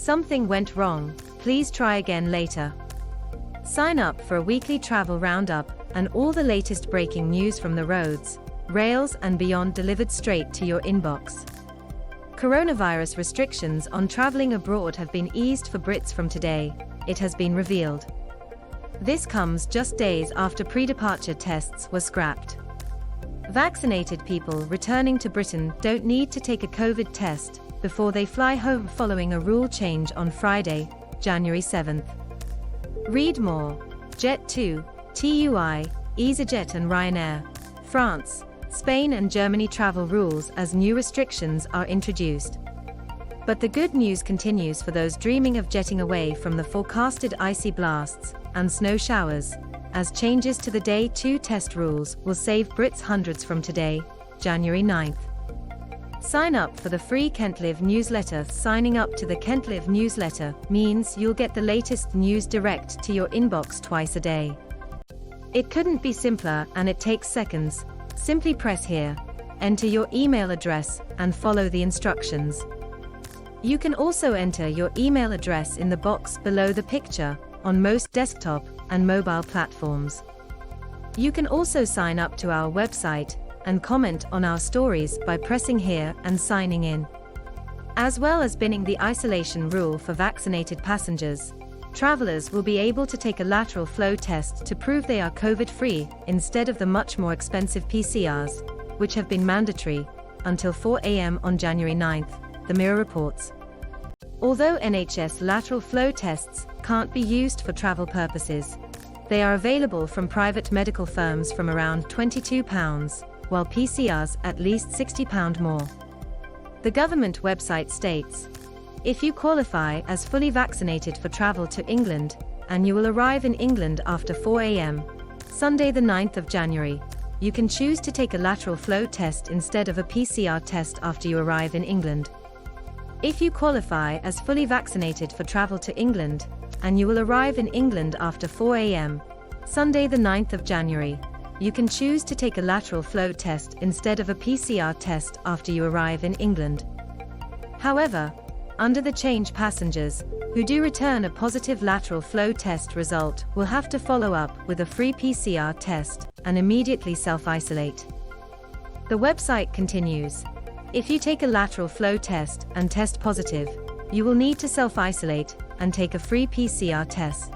Something went wrong, please try again later. Sign up for a weekly travel roundup and all the latest breaking news from the roads, rails and beyond delivered straight to your inbox. Coronavirus restrictions on traveling abroad have been eased for Brits from today, it has been revealed. This comes just days after pre-departure tests were scrapped. Vaccinated people returning to Britain don't need to take a COVID test before they fly home following a rule change on Friday, January 7th. Read more. Jet2, TUI, easyJet and Ryanair, France, Spain and Germany travel rules as new restrictions are introduced. But the good news continues for those dreaming of jetting away from the forecasted icy blasts and snow showers, as changes to the Day 2 test rules will save Brits hundreds from today, January 9th. Sign up for the free KentLive newsletter. Signing up to the KentLive newsletter means you'll get the latest news direct to your inbox twice a day. It couldn't be simpler and it takes seconds. Simply press here, enter your email address, and follow the instructions. You can also enter your email address in the box below the picture on most desktop and mobile platforms. You can also sign up to our website and comment on our stories by pressing here and signing in. As well as binning the isolation rule for vaccinated passengers, travelers will be able to take a lateral flow test to prove they are COVID-free instead of the much more expensive PCRs, which have been mandatory until 4 a.m. on January 9th, the Mirror reports. Although NHS lateral flow tests can't be used for travel purposes, they are available from private medical firms from around £22, while PCRs at least £60 more. The government website states, if you qualify as fully vaccinated for travel to England, and you will arrive in England after 4 a.m., Sunday the 9th of January, you can choose to take a lateral flow test instead of a PCR test after you arrive in England. If you qualify as fully vaccinated for travel to England, and you will arrive in England after 4 a.m., Sunday the 9th of January, you can choose to take a lateral flow test instead of a PCR test after you arrive in England. However, under the change, passengers who do return a positive lateral flow test result will have to follow up with a free PCR test and immediately self-isolate. The website continues, if you take a lateral flow test and test positive, you will need to self-isolate and take a free PCR test.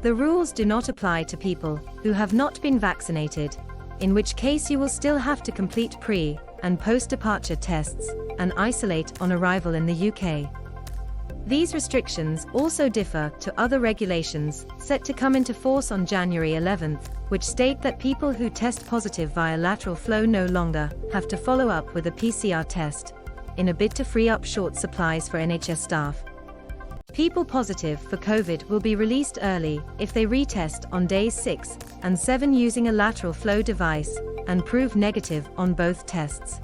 The rules do not apply to people who have not been vaccinated, in which case you will still have to complete pre- and post-departure tests and isolate on arrival in the UK. These restrictions also differ to other regulations set to come into force on January 11th, which state that people who test positive via lateral flow no longer have to follow up with a PCR test, in a bid to free up short supplies for NHS staff. People positive for COVID will be released early if they retest on days 6 and 7 using a lateral flow device and prove negative on both tests.